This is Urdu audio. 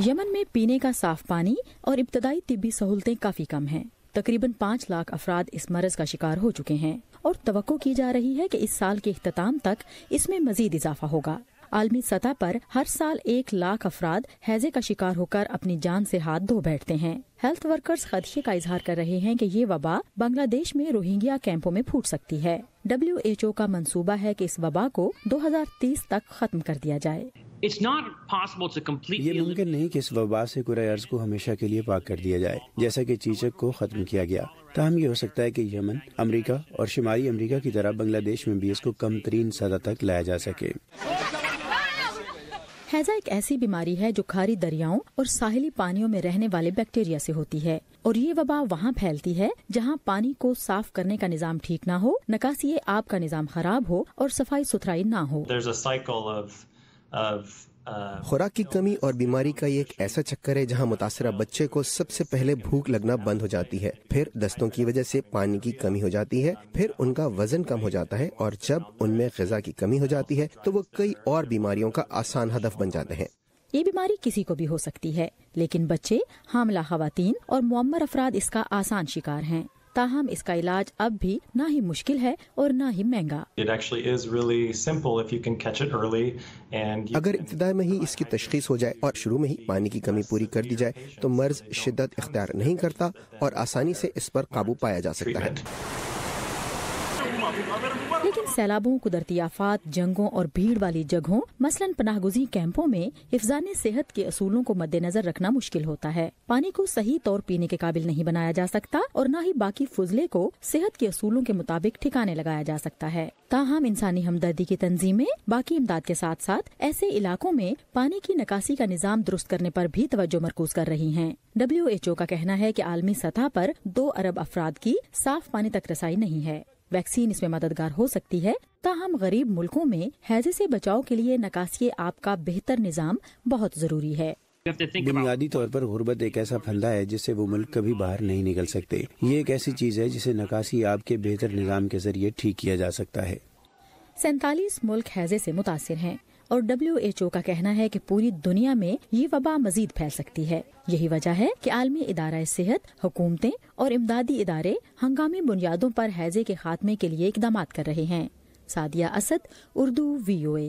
یمن میں پینے کا صاف پانی اور ابتدائی طبی سہولتیں کافی کم ہیں۔ تقریباً 5 لاکھ افراد اس مرض کا شکار ہو چکے ہیں اور توقع کی جا رہی ہے کہ اس سال کے اختتام تک اس میں مزید اضافہ ہوگا۔ عالمی سطح پر ہر سال 1 لاکھ افراد ہیضے کا شکار ہو کر اپنی جان سے ہاتھ دھو بیٹھتے ہیں۔ ہیلتھ ورکرز خدشے کا اظہار کر رہے ہیں کہ یہ وبا بنگلہ دیش میں روہنگیا کیمپوں میں پھوٹ سکتی ہے۔ WHO کا منصوبہ ہے کہ اس وبا کو 2030 تک ختم کر دیا جائے۔ یہ ممکن نہیں کہ اس وبا سے کرۂ ارض کو ہمیشہ کے لیے پاک کر دیا جائے، جیسا کہ چیچک کو ختم کیا گیا۔ تاہم یہ ہو سکتا ہے کہ یمن، امریکہ اور شمالی امریکہ کی طرح بنگلہ دیش میں بھی اس کو کم ترین سطح تک لایا جا سکے۔ ہیضہ ایک ایسی بیماری ہے جو کھاری دریاؤں اور ساحلی پانیوں میں رہنے والے بیکٹیریا سے ہوتی ہے، اور یہ وبا وہاں پھیلتی ہے جہاں پانی کو صاف کرنے کا نظام ٹھیک نہ ہو، نکاسی آب کا نظام خراب ہو اور صفائی ستھرائی نہ ہو۔ خوراک کی کمی اور بیماری کا یہ ایک ایسا چکر ہے جہاں متاثرہ بچے کو سب سے پہلے بھوک لگنا بند ہو جاتی ہے، پھر دستوں کی وجہ سے پانی کی کمی ہو جاتی ہے، پھر ان کا وزن کم ہو جاتا ہے، اور جب ان میں غذا کی کمی ہو جاتی ہے تو وہ کئی اور بیماریوں کا آسان ہدف بن جاتے ہیں۔ یہ بیماری کسی کو بھی ہو سکتی ہے، لیکن بچے، حاملہ خواتین اور معمر افراد اس کا آسان شکار ہیں۔ تاہم اس کا علاج اب بھی نہ ہی مشکل ہے اور نہ ہی مہنگا۔ اگر ابتدا میں ہی اس کی تشخیص ہو جائے اور شروع میں ہی پانی کی کمی پوری کر دی جائے تو مرض شدت اختیار نہیں کرتا اور آسانی سے اس پر قابو پایا جا سکتا ہے۔ لیکن سیلابوں، قدرتی آفات، جنگوں اور بھیڑ والی جگہوں مثلاً پناہ گزین کیمپوں میں حفظان صحت کے اصولوں کو مد نظر رکھنا مشکل ہوتا ہے۔ پانی کو صحیح طور پینے کے قابل نہیں بنایا جا سکتا اور نہ ہی باقی فضلے کو صحت کے اصولوں کے مطابق ٹھکانے لگایا جا سکتا ہے۔ تاہم انسانی ہمدردی کی تنظیمیں باقی امداد کے ساتھ ساتھ ایسے علاقوں میں پانی کی نکاسی کا نظام درست کرنے پر بھی توجہ مرکوز کر رہی ہیں۔ WHO کا کہنا ہے کہ عالمی سطح پر 2 ارب افراد کی صاف پانی تک رسائی نہیں ہے۔ ویکسین اس میں مددگار ہو سکتی ہے، تاہم غریب ملکوں میں ہیضے سے بچاؤ کے لیے نکاسی آب کا بہتر نظام بہت ضروری ہے۔ بنیادی طور پر غربت ایک ایسا پھندا ہے جس سے وہ ملک کبھی باہر نہیں نکل سکتے۔ یہ ایک ایسی چیز ہے جسے نکاسی آب کے بہتر نظام کے ذریعے ٹھیک کیا جا سکتا ہے۔ 47 ملک ہیضے سے متاثر ہیں اور WHO کا کہنا ہے کہ پوری دنیا میں یہ وبا مزید پھیل سکتی ہے۔ یہی وجہ ہے کہ عالمی ادارہ صحت، حکومتیں اور امدادی ادارے ہنگامی بنیادوں پر ہیضے کے خاتمے کے لیے اقدامات کر رہے ہیں۔ سعدیہ اسد، اردو VOA۔